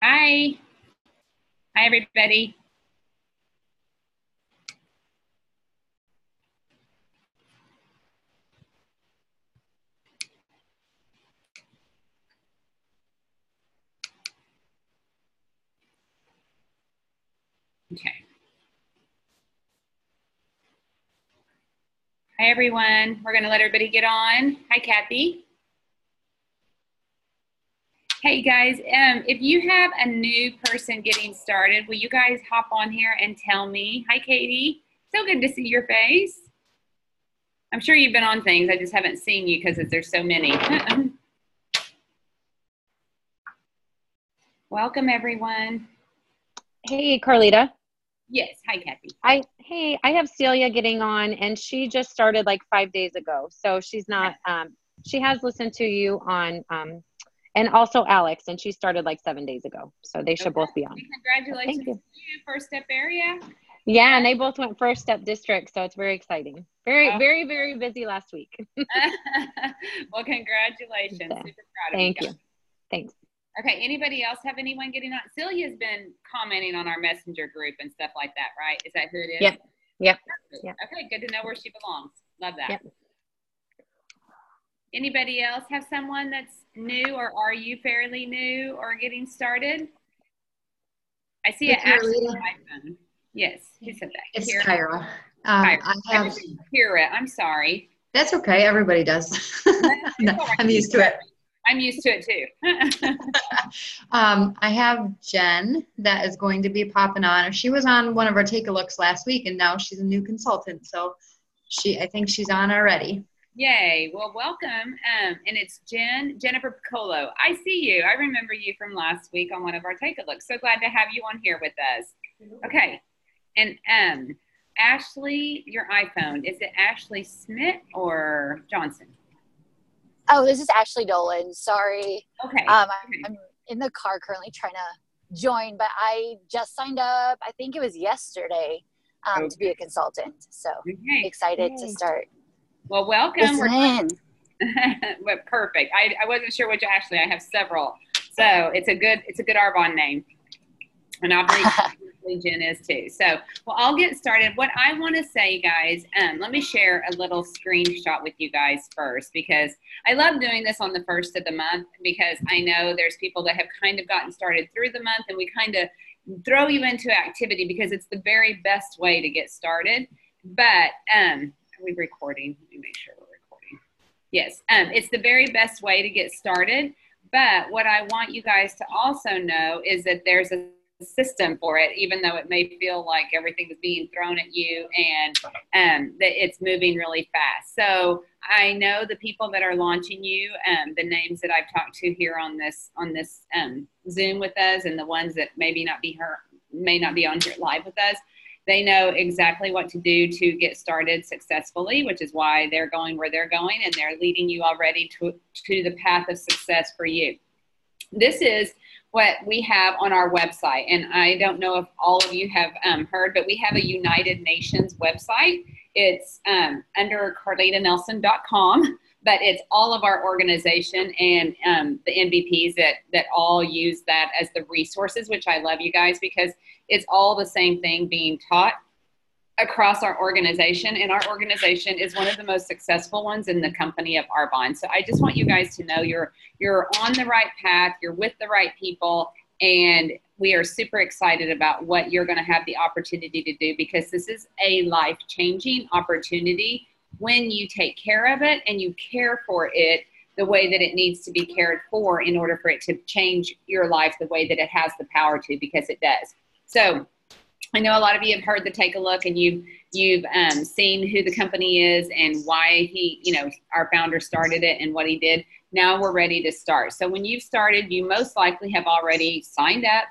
Hi. Hi, everybody. Okay. Hi, everyone. We're going to let everybody get on. Hi, Kathy. Hey, guys. If you have a new person getting started, will you guys hop on here and tell me? Hi, Katie. So good to see your face. I'm sure you've been on things. I just haven't seen you because there's so many. Welcome, everyone. Hey, Carleeta. Yes. Hi, Kathy. Hey, I have Celia getting on, and she just started like 5 days ago. So she's not, she has listened to you on, and also Alex, and she started like 7 days ago. So they should both be on. Congratulations to you, First Step area. Yeah, and they both went First Step District, so it's very exciting. Very busy last week. Well, congratulations. Super proud of you. Thank you. Thanks. Okay, anybody else have anyone getting on? Celia's been commenting on our messenger group and stuff like that, right? Is that who it is? Yep. Okay, good to know where she belongs. Love that. Yep. Anybody else have someone that's new, or are you fairly new or getting started? I see it actually. Yes, who said that? It's Kyra. Kyra, I'm sorry. That's okay. Everybody does. I'm used to it. I'm used to it too. I have Jen that is going to be popping on. She was on one of our take a looks last week, and now she's a new consultant. So I think she's on already. Yay. Well, welcome. And it's Jennifer Piccolo. I see you. I remember you from last week on one of our take a looks. So glad to have you on here with us. Okay. And Ashley, your iPhone, is it Ashley Smith or Johnson? Oh, this is Ashley Dolan. Sorry. Okay. I'm in the car currently trying to join, but I just signed up. I think it was yesterday to be a consultant. So excited to start. Well, welcome. We're perfect. I wasn't sure which Ashley. I have several. So it's a good Arbonne name. And obviously Jen is too. So, well, I'll get started. What I want to say, guys, let me share a little screenshot with you guys first, because I love doing this on the first of the month, because I know there's people that have kind of gotten started through the month, and we kind of throw you into activity because it's the very best way to get started. But are we recording? Let me make sure we're recording. Yes, it's the very best way to get started. But what I want you guys to also know is that there's a system for it, even though it may feel like everything is being thrown at you and that it's moving really fast. So I know the people that are launching you, the names that I've talked to here on this Zoom with us, and the ones that may not be on here live with us, they know exactly what to do to get started successfully, which is why they're going where they're going, and they're leading you already to the path of success for you. This is what we have on our website, and I don't know if all of you have heard, but we have a United Nations website. It's under carleetanelson.com, but it's all of our organization and the MVPs that all use that as the resources, which I love, you guys, because it's all the same thing being taught across our organization, and our organization is one of the most successful ones in the company of Arbonne. So I just want you guys to know you're on the right path, you're with the right people, and we are super excited about what you're going to have the opportunity to do, because this is a life-changing opportunity when you take care of it and you care for it the way that it needs to be cared for in order for it to change your life the way that it has the power to, because it does. So I know a lot of you have heard the take a look, and you've seen who the company is and why our founder started it and what he did. Now we're ready to start. So when you've started, you most likely have already signed up.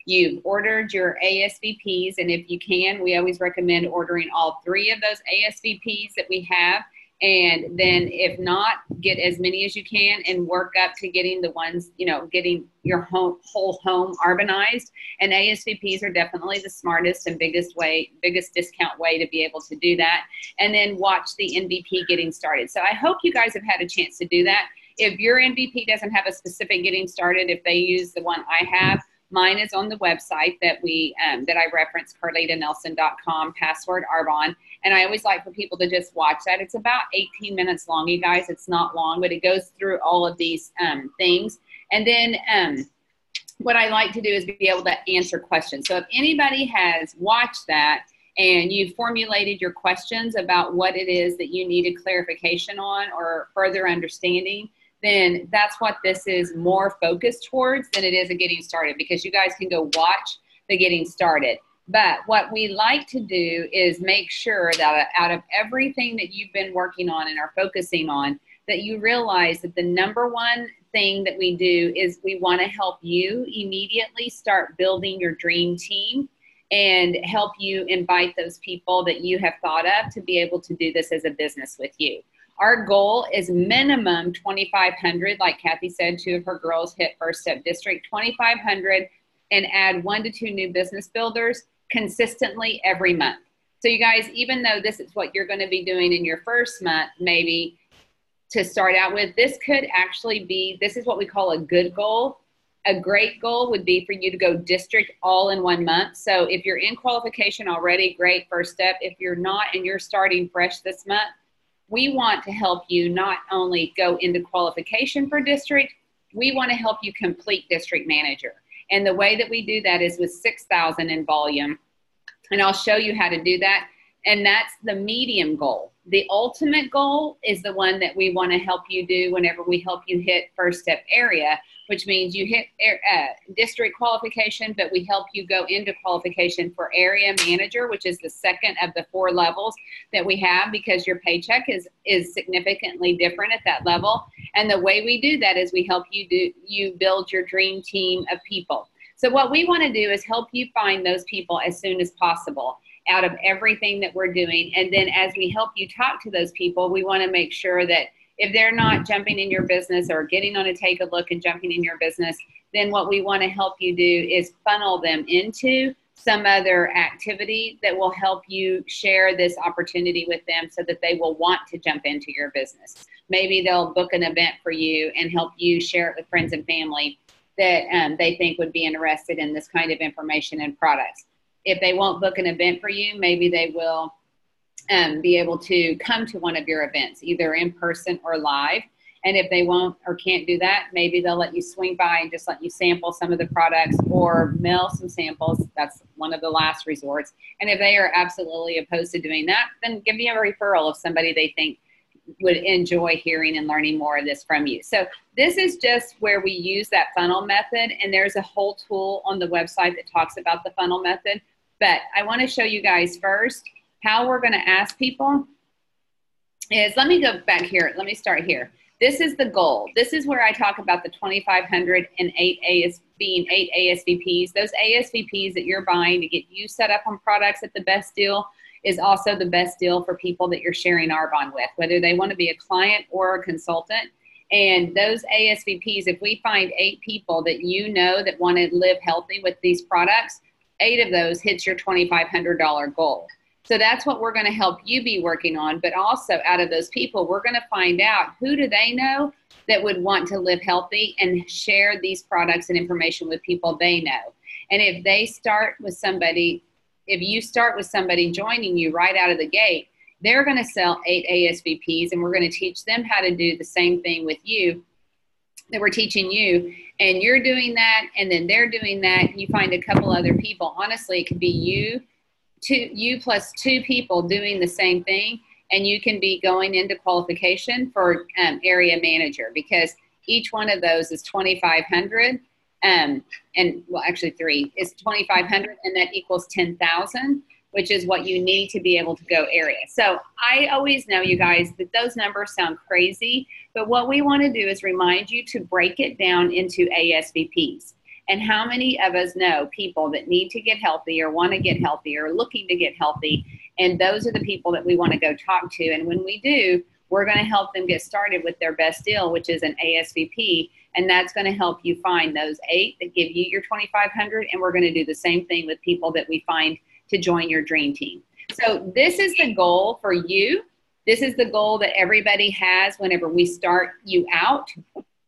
You've ordered your ASVPs, and if you can, we always recommend ordering all 3 of those ASVPs that we have. And then if not, get as many as you can and work up to getting the ones, getting your whole home Arbonized. And ASVPs are definitely the smartest and biggest discount way to be able to do that. And then watch the MVP getting started. So I hope you guys have had a chance to do that. If your MVP doesn't have a specific getting started, if they use the one I have, Mine is on the website that that I referenced, carleetanelson.com, password Arbonne. And I always like for people to just watch that. It's about 18 minutes long, you guys. It's not long, but it goes through all of these things. And then what I like to do is be able to answer questions. So if anybody has watched that and you formulated your questions about what it is that you needed clarification on or further understanding, then that's what this is more focused towards than it is a getting started, because you guys can go watch the getting started. But what we like to do is make sure that out of everything that you've been working on and are focusing on, that you realize that the number one thing that we do is we want to help you immediately start building your dream team and help you invite those people that you have thought of to be able to do this as a business with you. Our goal is minimum 2,500. Like Kathy said, 2 of her girls hit First Step District, 2,500, and add 1 to 2 new business builders consistently every month. So you guys, even though this is what you're going to be doing in your first month, maybe to start out with, this could actually be, this is what we call a good goal. A great goal would be for you to go district all in 1 month. So if you're in qualification already, great, first step. If you're not and you're starting fresh this month, we want to help you not only go into qualification for district, we want to help you complete district manager. And the way that we do that is with 6,000 in volume. And I'll show you how to do that. And that's the medium goal. The ultimate goal is the one that we want to help you do whenever we help you hit first step area, which means you hit district qualification, but we help you go into qualification for area manager, which is the second of the 4 levels that we have, because your paycheck is significantly different at that level. And the way we do that is we help you build your dream team of people. So what we want to do is help you find those people as soon as possible out of everything that we're doing. And then as we help you talk to those people, we want to make sure that if they're not jumping in your business or getting on a take a look and jumping in your business, then what we want to help you do is funnel them into some other activity that will help you share this opportunity with them so that they will want to jump into your business. Maybe they'll book an event for you and help you share it with friends and family that they think would be interested in this kind of information and products. If they won't book an event for you, maybe they will be able to come to one of your events, either in person or live. And if they won't or can't do that, maybe they'll let you swing by and just let you sample some of the products or mail some samples. That's one of the last resorts. And if they are absolutely opposed to doing that, then give me a referral of somebody they think would enjoy hearing and learning more of this from you. So this is just where we use that funnel method. And there's a whole tool on the website that talks about the funnel method. But I want to show you guys first how we're going to ask people is, let me go back here. Let me start here. This is the goal. This is where I talk about the 2,500 and being 8 ASVPs. Those ASVPs that you're buying to get you set up on products at the best deal is also the best deal for people that you're sharing Arbonne with, whether they want to be a client or a consultant. And those ASVPs, if we find 8 people that you know that want to live healthy with these products, 8 of those hits your $2,500 goal. So that's what we're going to help you be working on. But also out of those people, we're going to find out who do they know that would want to live healthy and share these products and information with people they know. And if they start with somebody, if you start with somebody joining you right out of the gate, they're going to sell 8 ASVPs, and we're going to teach them how to do the same thing with you that we're teaching you. And you're doing that, and then they're doing that. You find a couple other people. Honestly, it could be you plus 2 people doing the same thing, and you can be going into qualification for area manager, because each one of those is 2,500. And well, actually 3 is 2,500, and that equals 10,000, which is what you need to be able to go area. So I always know, you guys, that those numbers sound crazy, but what we want to do is remind you to break it down into ASVPs. And how many of us know people that need to get healthy or want to get healthy or looking to get healthy? And those are the people that we want to go talk to. And when we do, we're going to help them get started with their best deal, which is an ASVP. And that's going to help you find those 8 that give you your 2,500. And we're going to do the same thing with people that we find to join your dream team. So this is the goal for you. This is the goal that everybody has whenever we start you out.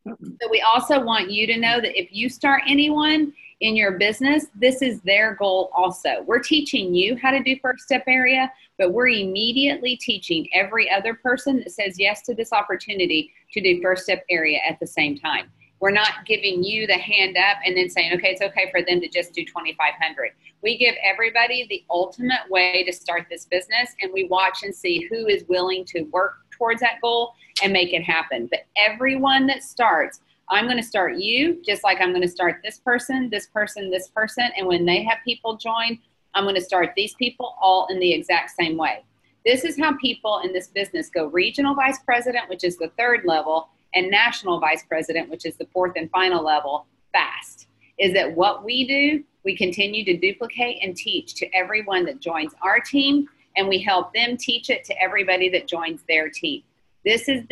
But we also want you to know that if you start anyone in your business, this is their goal also. We're teaching you how to do first step area, but we're immediately teaching every other person that says yes to this opportunity to do first step area at the same time. We're not giving you the hand up and then saying, okay, it's okay for them to just do 2,500. We give everybody the ultimate way to start this business, and we watch and see who is willing to work towards that goal and make it happen. But everyone that starts, I'm going to start you just like I'm going to start this person, this person, this person. And when they have people join, I'm going to start these people all in the exact same way. This is how people in this business go regional vice president, which is the third level, and national vice president, which is the fourth and final level, fast. Is that what we do? We continue to duplicate and teach to everyone that joins our team, and we help them teach it to everybody that joins their team. This is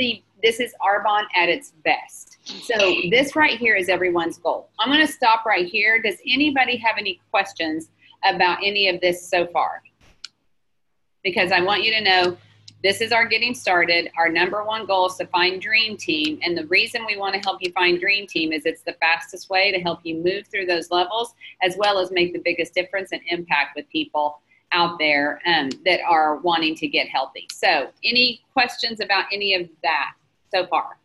Arbonne at its best. So this right here is everyone's goal. I'm going to stop right here. Does anybody have any questions about any of this so far? Because I want you to know this is our getting started. Our number one goal is to find Dream Team. And the reason we want to help you find Dream Team is it's the fastest way to help you move through those levels, as well as make the biggest difference and impact with people out there that are wanting to get healthy. So any questions about any of that so far?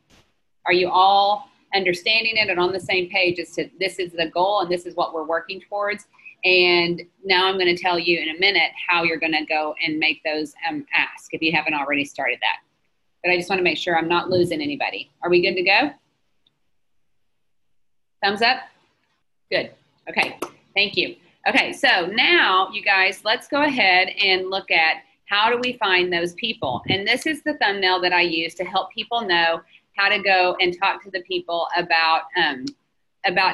Are you all understanding it and on the same page as to this is the goal and this is what we're working towards? And now I'm going to tell you in a minute how you're going to go and make those asks if you haven't already started that. But I just want to make sure I'm not losing anybody. Are we good to go? Thumbs up? Good. Okay. Thank you. Okay. So now, you guys, let's go ahead and look at how do we find those people. And this is the thumbnail that I use to help people know how to go and talk to the people about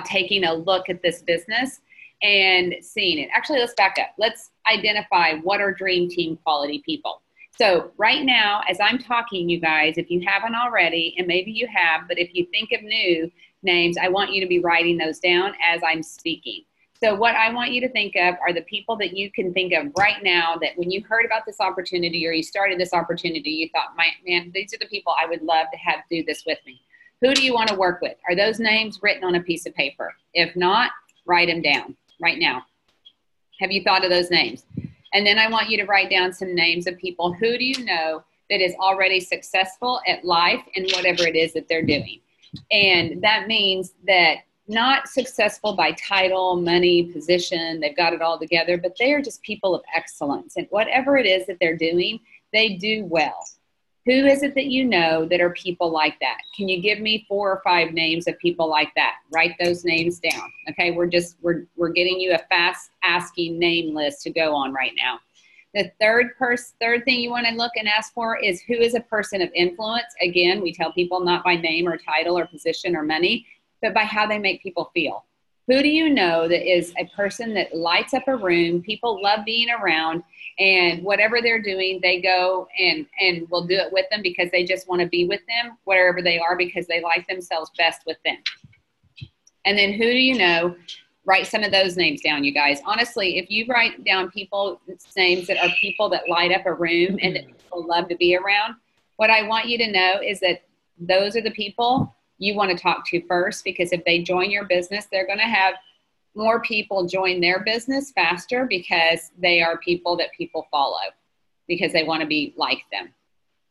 taking a look at this business and seeing it. Actually, let's back up. Let's identify what are Dream Team quality people. So right now, as I'm talking, you guys, if you haven't already, and maybe you have, but if you think of new names, I want you to be writing those down as I'm speaking. So what I want you to think of are the people that you can think of right now that when you heard about this opportunity or you started this opportunity, you thought, man, these are the people I would love to have do this with me. Who do you want to work with? Are those names written on a piece of paper? If not, write them down right now. Have you thought of those names? And then I want you to write down some names of people. Who do you know that is already successful at life in whatever it is that they're doing? And that means that not successful by title, money, position, they've got it all together, but they are just people of excellence. And whatever it is that they're doing, they do well. Who is it that you know that are people like that? Can you give me 4 or 5 names of people like that? Write those names down. Okay, we're getting you a fast asking name list to go on right now. The third thing you want to look and ask for is who is a person of influence. Again, we tell people not by name or title or position or money, but by how they make people feel. Who do you know that is a person that lights up a room, people love being around, and whatever they're doing, they go and will do it with them because they just want to be with them, wherever they are, because they like themselves best with them. And then who do you know? Write some of those names down, you guys. Honestly, if you write down people's names that are people that light up a room and that people love to be around, what I want you to know is that those are the people you want to talk to first, because if they join your business, they're going to have more people join their business faster because they are people that people follow because they want to be like them.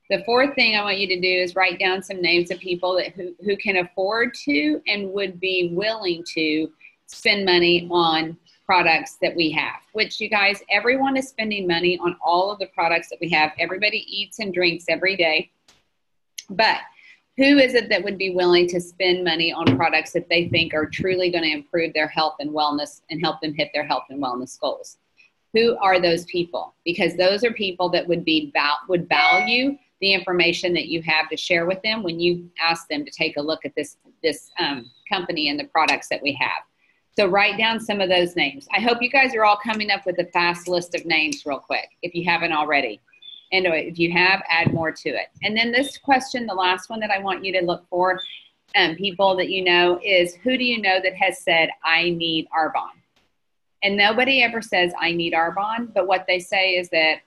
The fourth thing I want you to do is write down some names of people that who can afford to and would be willing to spend money on products that we have, which, you guys, everyone is spending money on all of the products that we have. Everybody eats and drinks every day, but who is it that would be willing to spend money on products that they think are truly going to improve their health and wellness and help them hit their health and wellness goals? Who are those people? Because those are people that would value the information that you have to share with them when you ask them to take a look at this company and the products that we have. So write down some of those names. I hope you guys are all coming up with a fast list of names real quick, if you haven't already. And if you have, add more to it. And then this question, the last one that I want you to look for, people that you know, is who do you know that has said, I need Arbonne? And nobody ever says, I need Arbonne, but what they say is that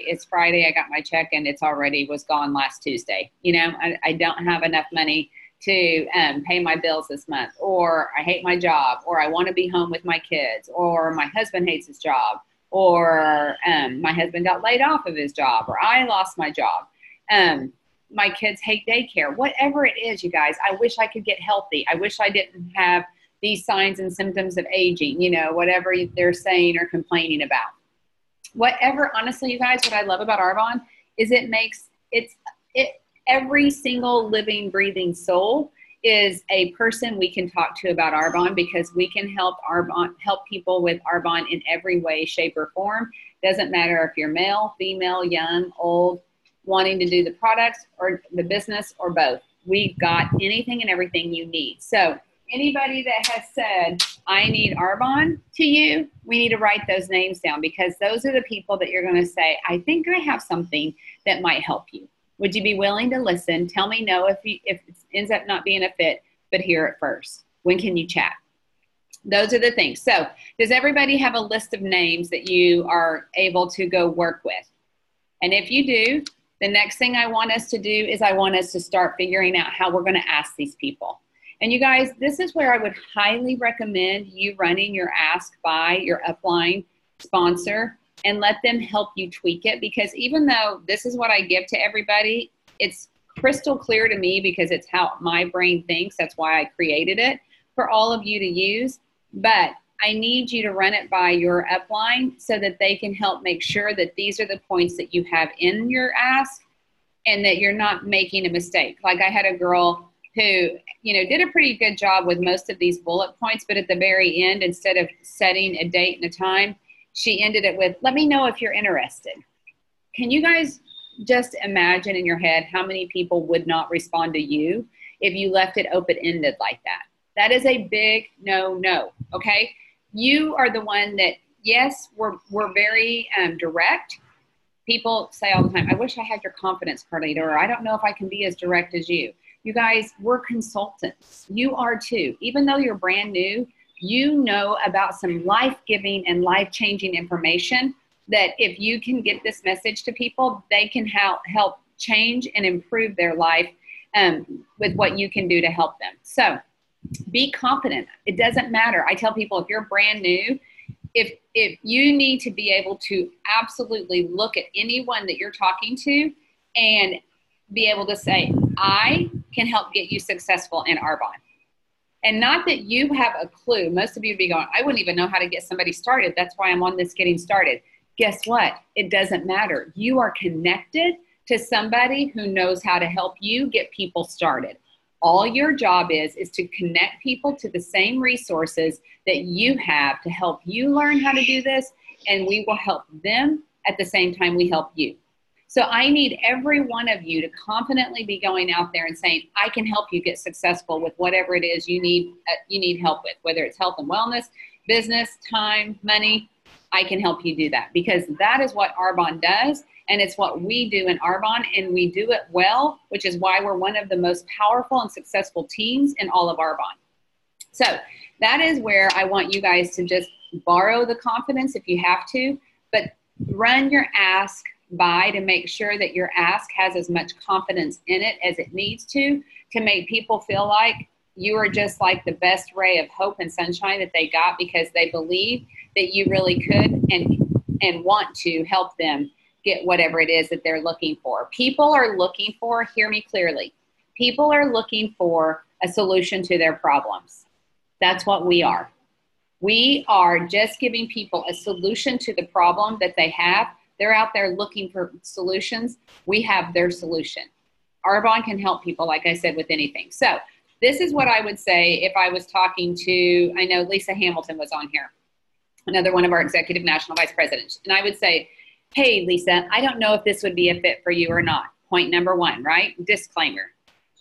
it's Friday, I got my check and it's already was gone last Tuesday. You know, I don't have enough money to pay my bills this month, or I hate my job, or I want to be home with my kids, or my husband hates his job, or my husband got laid off of his job, or I lost my job. My kids hate daycare. Whatever it is, you guys, I wish I could get healthy. I wish I didn't have these signs and symptoms of aging, you know, whatever they're saying or complaining about. Whatever, honestly, you guys, what I love about Arbonne is every single living, breathing soul is a person we can talk to about Arbonne, because we can help people with Arbonne in every way, shape, or form. Doesn't matter if you're male, female, young, old, wanting to do the products or the business or both. We've got anything and everything you need. So anybody that has said, I need Arbonne to you, we need to write those names down, because those are the people that you're going to say, I think I have something that might help you. Would you be willing to listen? Tell me no if it ends up not being a fit, but hear it first. When can you chat? Those are the things. So does everybody have a list of names that you are able to go work with? And if you do, the next thing I want us to do is I want us to start figuring out how we're going to ask these people. And you guys, this is where I would highly recommend you running your ask by your upline sponsor and let them help you tweak it, because even though this is what I give to everybody, it's crystal clear to me because it's how my brain thinks. That's why I created it for all of you to use. But I need you to run it by your upline so that they can help make sure that these are the points that you have in your ask and that you're not making a mistake. Like I had a girl who, you know, did a pretty good job with most of these bullet points, but at the very end, instead of setting a date and a time, she ended it with, let me know if you're interested. Can you guys just imagine in your head how many people would not respond to you if you left it open-ended like that? That is a big no, okay? You are the one that, yes, we're very direct. People say all the time, I wish I had your confidence, Carleeta, or I don't know if I can be as direct as you. You guys, we're consultants. You are too. Even though you're brand new, you know about some life-giving and life-changing information that if you can get this message to people, they can help change and improve their life with what you can do to help them. So be confident. It doesn't matter. I tell people, if you're brand new, if you need to be able to absolutely look at anyone that you're talking to and be able to say, I can help get you successful in Arbonne. And not that you have a clue. Most of you would be going, I wouldn't even know how to get somebody started. That's why I'm on this getting started. Guess what? It doesn't matter. You are connected to somebody who knows how to help you get people started. All your job is to connect people to the same resources that you have to help you learn how to do this, and we will help them at the same time we help you. So I need every one of you to confidently be going out there and saying, I can help you get successful with whatever it is you need help with, whether it's health and wellness, business, time, money. I can help you do that, because that is what Arbonne does. And it's what we do in Arbonne, and we do it well, which is why we're one of the most powerful and successful teams in all of Arbonne. So that is where I want you guys to just borrow the confidence if you have to, but run your ask by to make sure that your ask has as much confidence in it as it needs to make people feel like you are just like the best ray of hope and sunshine that they got, because they believe that you really could and want to help them get whatever it is that they're looking for. People are looking for, hear me clearly, people are looking for a solution to their problems. That's what we are. We are just giving people a solution to the problem that they have. They're out there looking for solutions. We have their solution. Arbonne can help people, like I said, with anything. So this is what I would say if I was talking to, I know Lisa Hamilton was on here, another one of our executive national vice presidents. And I would say, hey, Lisa, I don't know if this would be a fit for you or not. Point number one, right? Disclaimer.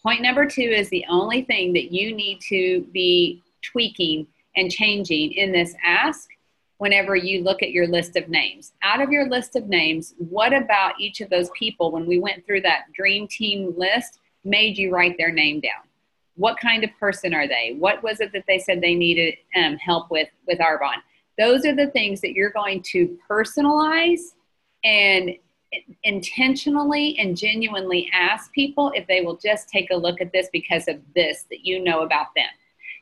Point number two is the only thing that you need to be tweaking and changing in this ask whenever you look at your list of names. Out of your list of names, what about each of those people, when we went through that dream team list, made you write their name down? What kind of person are they? What was it that they said they needed help with Arbonne? Those are the things that you're going to personalize and intentionally and genuinely ask people if they will just take a look at this because of this that you know about them.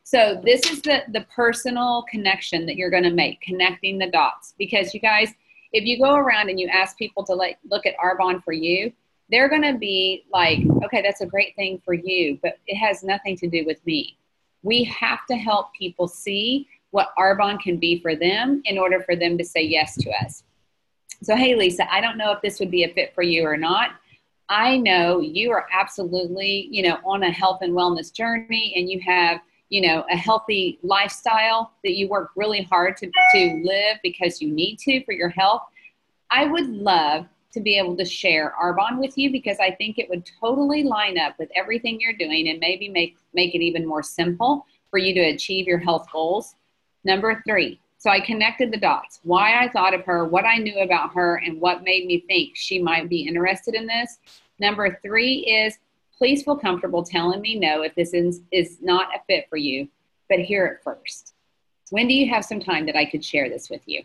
So this is the personal connection that you're going to make, connecting the dots. Because you guys, if you go around and you ask people to look at Arbonne for you, they're going to be like, okay, that's a great thing for you, but it has nothing to do with me. We have to help people see what Arbonne can be for them in order for them to say yes to us. So, hey, Lisa, I don't know if this would be a fit for you or not. I know you are absolutely, on a health and wellness journey, and you have, a healthy lifestyle that you work really hard to live because you need to for your health. I would love to be able to share Arbonne with you because I think it would totally line up with everything you're doing and maybe make it even more simple for you to achieve your health goals. Number 3. So I connected the dots, why I thought of her, what I knew about her, and what made me think she might be interested in this. Number 3 is, please feel comfortable telling me no if this is not a fit for you, but hear it first. When do you have some time that I could share this with you?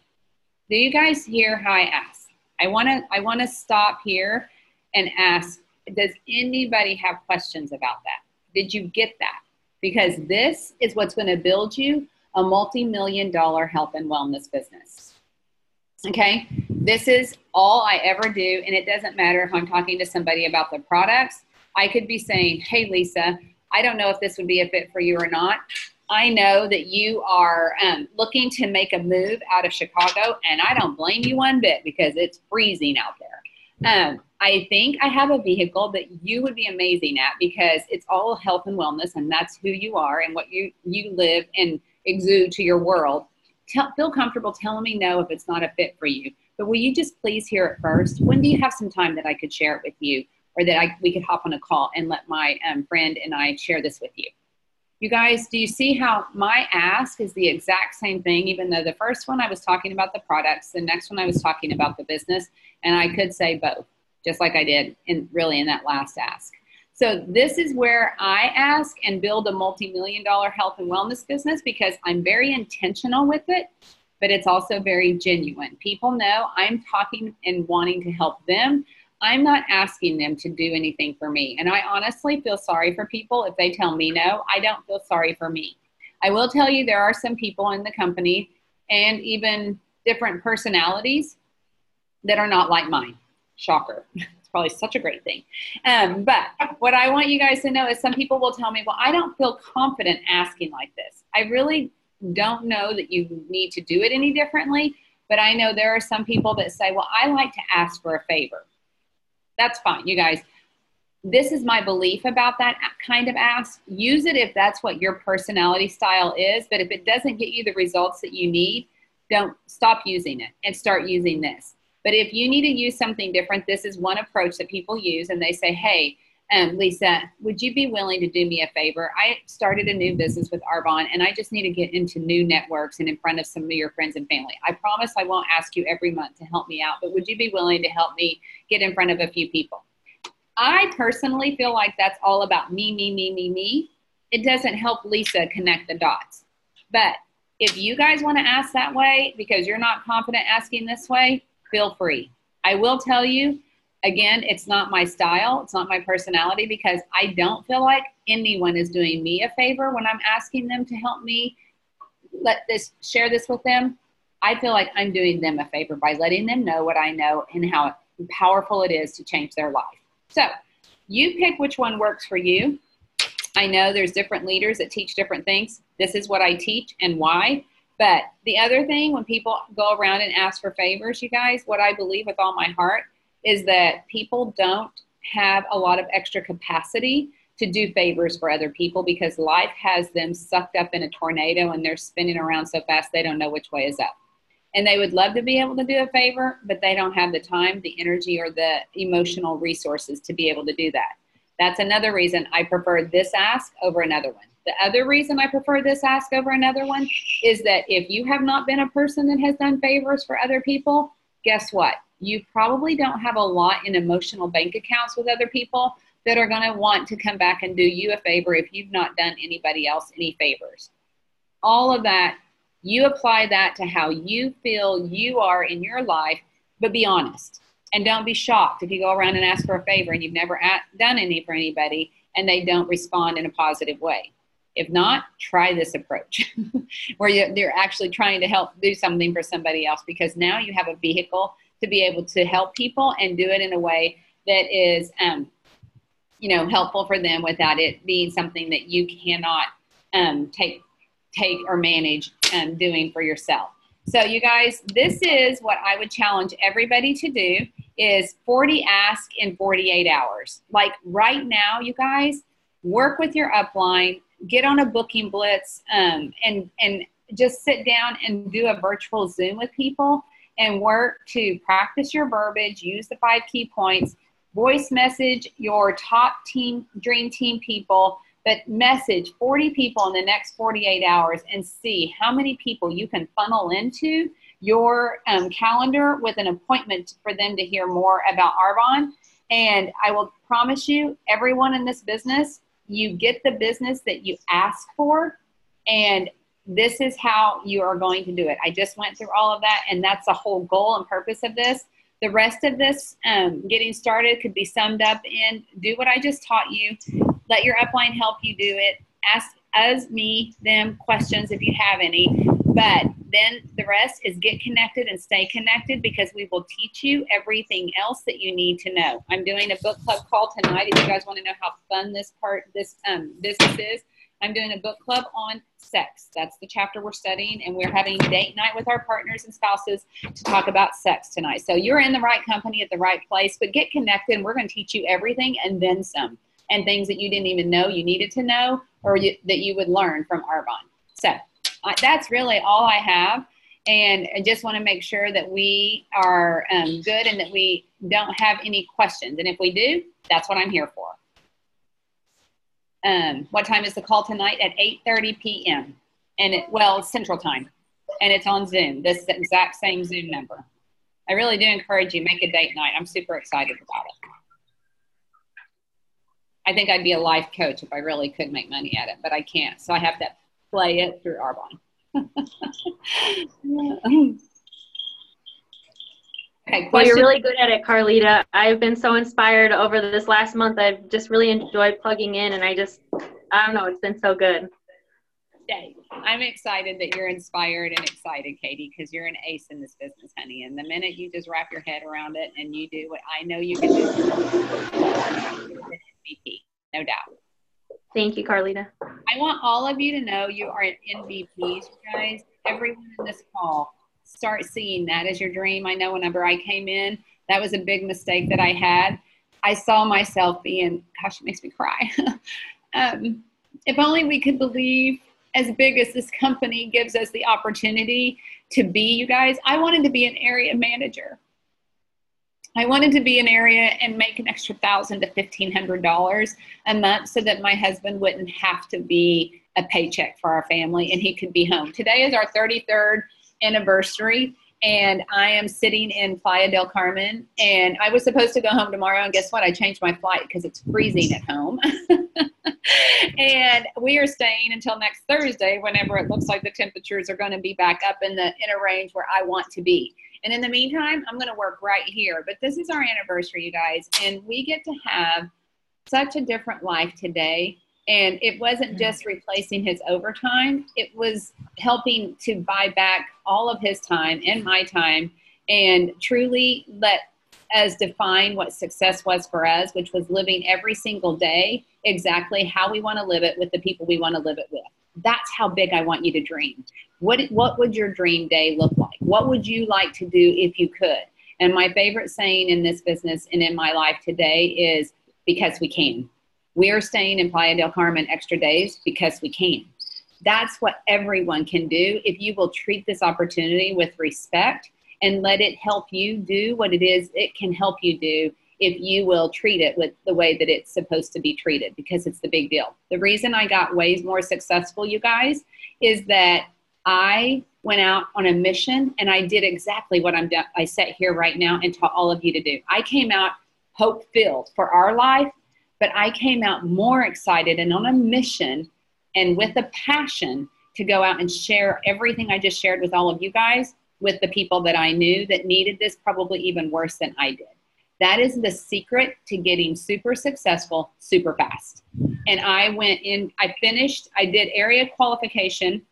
Do you guys hear how I ask? I want to stop here and ask, does anybody have questions about that? Did you get that? Because this is what's going to build you a multi-million-dollar health and wellness business. Okay? This is all I ever do, and it doesn't matter if I'm talking to somebody about the products. I could be saying, hey, Lisa, I don't know if this would be a fit for you or not. I know that you are looking to make a move out of Chicago, and I don't blame you one bit because it's freezing out there. I think I have a vehicle that you would be amazing at because it's all health and wellness, and that's who you are and what you live and exude to your world. Feel comfortable telling me no if it's not a fit for you. But will you just please hear it first? When do you have some time that I could share it with you, or that we could hop on a call and let my friend and I share this with you? You guys, do you see how my ask is the exact same thing, even though the first one I was talking about the products, the next one I was talking about the business, and I could say both, just like I did in that last ask. So this is where I ask and build a multi-million-dollar health and wellness business because I'm very intentional with it, but it's also very genuine. People know I'm talking and wanting to help them. I'm not asking them to do anything for me. And I honestly feel sorry for people if they tell me no. I don't feel sorry for me. I will tell you there are some people in the company and even different personalities that are not like mine. Shocker. It's probably such a great thing. But what I want you guys to know is some people will tell me, well, I don't feel confident asking like this. I really don't know that you need to do it any differently. But I know there are some people that say, well, I like to ask for a favor. That's fine, you guys. This is my belief about that kind of ask. Use it if that's what your personality style is. But if it doesn't get you the results that you need, don't stop using it and start using this. But if you need to use something different, this is one approach that people use. And they say, hey, Lisa, would you be willing to do me a favor? I started a new business with Arbonne, and I just need to get into new networks and in front of some of your friends and family. I promise I won't ask you every month to help me out, but would you be willing to help me get in front of a few people? I personally feel like that's all about me, me, me, me, me. It doesn't help Lisa connect the dots. But if you guys want to ask that way because you're not confident asking this way, feel free. I will tell you, again, it's not my style. It's not my personality because I don't feel like anyone is doing me a favor when I'm asking them to help me share this with them. I feel like I'm doing them a favor by letting them know what I know and how powerful it is to change their life. So you pick which one works for you. I know there's different leaders that teach different things. This is what I teach and why. But the other thing, when people go around and ask for favors, you guys, what I believe with all my heart is that people don't have a lot of extra capacity to do favors for other people because life has them sucked up in a tornado and they're spinning around so fast they don't know which way is up. And they would love to be able to do a favor, but they don't have the time, the energy, or the emotional resources to be able to do that. That's another reason I prefer this ask over another one. The other reason I prefer this ask over another one is that if you have not been a person that has done favors for other people, guess what? You probably don't have a lot in emotional bank accounts with other people that are going to want to come back and do you a favor if you've not done anybody else any favors. All of that, you apply that to how you feel you are in your life, but be honest. And don't be shocked if you go around and ask for a favor and you've never done any for anybody and they don't respond in a positive way. If not, try this approach where you're actually trying to help do something for somebody else, because now you have a vehicle to be able to help people and do it in a way that is, helpful for them without it being something that you cannot take or manage doing for yourself. So you guys, this is what I would challenge everybody to do, is 40 ask in 48 hours. Like right now, you guys, work with your upline, get on a booking blitz, and just sit down and do a virtual Zoom with people and work to practice your verbiage, use the 5 key points, voice message your top dream team people, but message 40 people in the next 48 hours and see how many people you can funnel into your calendar with an appointment for them to hear more about Arbonne. And I will promise you, everyone in this business, you get the business that you ask for, and this is how you are going to do it. I just went through all of that, and that's the whole goal and purpose of this. The rest of this getting started could be summed up in do what I just taught you. Let your upline help you do it. Ask us, me, them questions if you have any. But then the rest is get connected and stay connected, because we will teach you everything else that you need to know. I'm doing a book club call tonight. If you guys want to know how fun this business is, I'm doing a book club on sex. That's the chapter we're studying, and we're having date night with our partners and spouses to talk about sex tonight. So you're in the right company at the right place, but get connected, and we're going to teach you everything and then some, and things that you didn't even know you needed to know, or that you would learn from Arbonne. So that's really all I have, and I just want to make sure that we are good and that we don't have any questions. And if we do, that's what I'm here for. What time is the call tonight? At 8:30 p.m. and it's Central Time, and it's on Zoom. This is the exact same Zoom number. I really do encourage you, make a date night. I'm super excited about it. I think I'd be a life coach if I really could make money at it, but I can't. So I have to play it through Arbonne. Okay, well, you're really good at it, Carleeta. I've been so inspired over this last month. I've just really enjoyed plugging in, and I don't know, it's been so good. Yay. I'm excited that you're inspired and excited, Katie, because you're an ace in this business, honey. And the minute you just wrap your head around it and you do what I know you can do, you're an MVP, no doubt. Thank you, Carleeta. I want all of you to know you are an MVPs, you guys. Everyone in this call, start seeing that as your dream. I know whenever I came in, that was a big mistake that I had. I saw myself being, gosh, it makes me cry. If only we could believe as big as this company gives us the opportunity to be, you guys. I wanted to be an area manager. I wanted to be an area and make an extra $1,000 to $1,500 a month so that my husband wouldn't have to be a paycheck for our family and he could be home. Today is our 33rd anniversary, and I am sitting in Playa del Carmen, and I was supposed to go home tomorrow, and guess what? I changed my flight because it's freezing at home. And we are staying until next Thursday, whenever it looks like the temperatures are going to be back up in a range where I want to be. And in the meantime, I'm going to work right here. But this is our anniversary, you guys, and we get to have such a different life today. And it wasn't just replacing his overtime. It was helping to buy back all of his time and my time and truly let us define what success was for us, which was living every single day exactly how we want to live it with the people we want to live it with. That's how big I want you to dream. What would your dream day look like? What would you like to do if you could? And my favorite saying in this business and in my life today is, because we can. We are staying in Playa del Carmen extra days because we can. That's what everyone can do if you will treat this opportunity with respect and let it help you do what it is it can help you do, if you will treat it with the way that it's supposed to be treated, because it's the big deal. The reason I got way more successful, you guys, is that I went out on a mission and I did exactly what I sat here right now and taught all of you to do. I came out hope-filled for our life, but I came out more excited and on a mission and with a passion to go out and share everything I just shared with all of you guys with the people that I knew that needed this probably even worse than I did. That is the secret to getting super successful super fast. And I went in, I did area qualification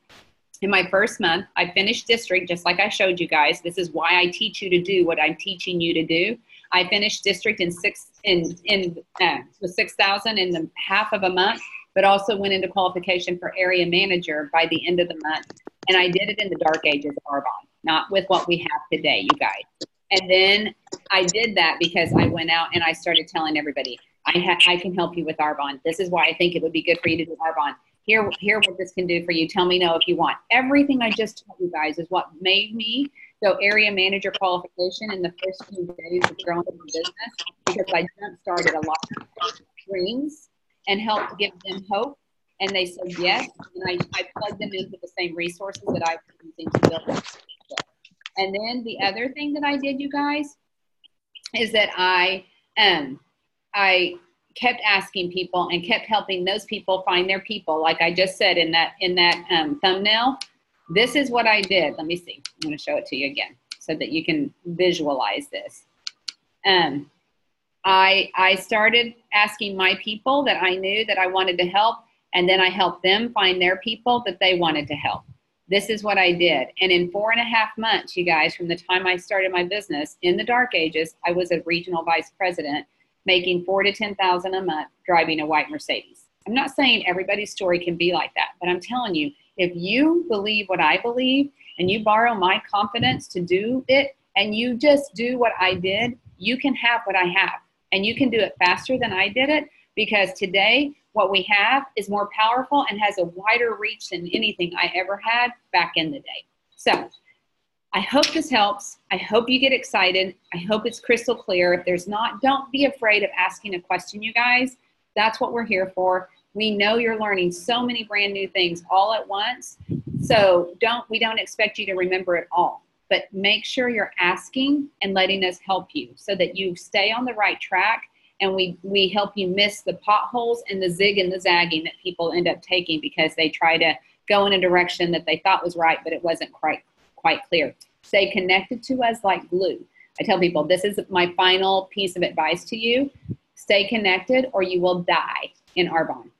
in my first month. I finished district, just like I showed you guys. This is why I teach you to do what I'm teaching you to do. I finished district with 6,000 in the half of a month, but also went into qualification for area manager by the end of the month. And I did it in the dark ages of Arbonne, not with what we have today, you guys. And then I did that because I went out and I started telling everybody, I can help you with Arbonne. This is why I think it would be good for you to do Arbonne. Hear what this can do for you. Tell me no if you want. Everything I just told you guys is what made me go area manager qualification in the first few days of growing the business, because I jump-started a lot of dreams and helped give them hope. And they said yes, and I plugged them into the same resources that I was using to build it. And then the other thing that I did, you guys, is that I kept asking people and kept helping those people find their people. Like I just said in that thumbnail, this is what I did. Let me see. I'm going to show it to you again so that you can visualize this. I started asking my people that I knew that I wanted to help, and then I helped them find their people that they wanted to help. This is what I did. And in 4.5 months, you guys, from the time I started my business in the dark ages, I was a regional vice president, making $4,000 to $10,000 a month, driving a white Mercedes. I'm not saying everybody's story can be like that, but I'm telling you, if you believe what I believe and you borrow my confidence to do it, and you just do what I did, you can have what I have. And you can do it faster than I did it, because today, what we have is more powerful and has a wider reach than anything I ever had back in the day. So I hope this helps. I hope you get excited. I hope it's crystal clear. If there's not, don't be afraid of asking a question, you guys. That's what we're here for. We know you're learning so many brand new things all at once. So we don't expect you to remember it all, but make sure you're asking and letting us help you so that you stay on the right track. And we help you miss the potholes and the zig and the zagging that people end up taking because they try to go in a direction that they thought was right, but it wasn't quite clear. Stay connected to us like glue. I tell people, this is my final piece of advice to you. Stay connected or you will die in Arbonne.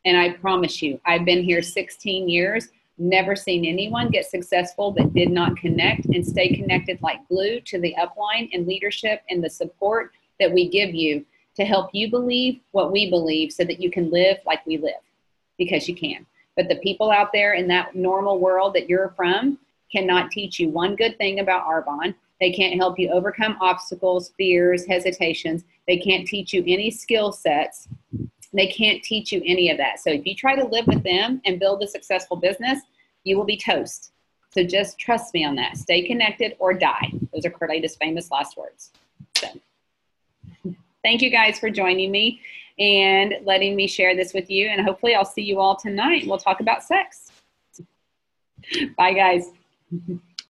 And I promise you, I've been here 16 years, never seen anyone get successful that did not connect and stay connected like glue to the upline and leadership and the support that we give you to help you believe what we believe so that you can live like we live, because you can. But the people out there in that normal world that you're from cannot teach you one good thing about Arbonne. They can't help you overcome obstacles, fears, hesitations. They can't teach you any skill sets. They can't teach you any of that. So if you try to live with them and build a successful business, you will be toast. So just trust me on that. Stay connected or die. Those are Carleeta's famous last words. So thank you guys for joining me and letting me share this with you. And hopefully I'll see you all tonight. We'll talk about sex. Bye, guys.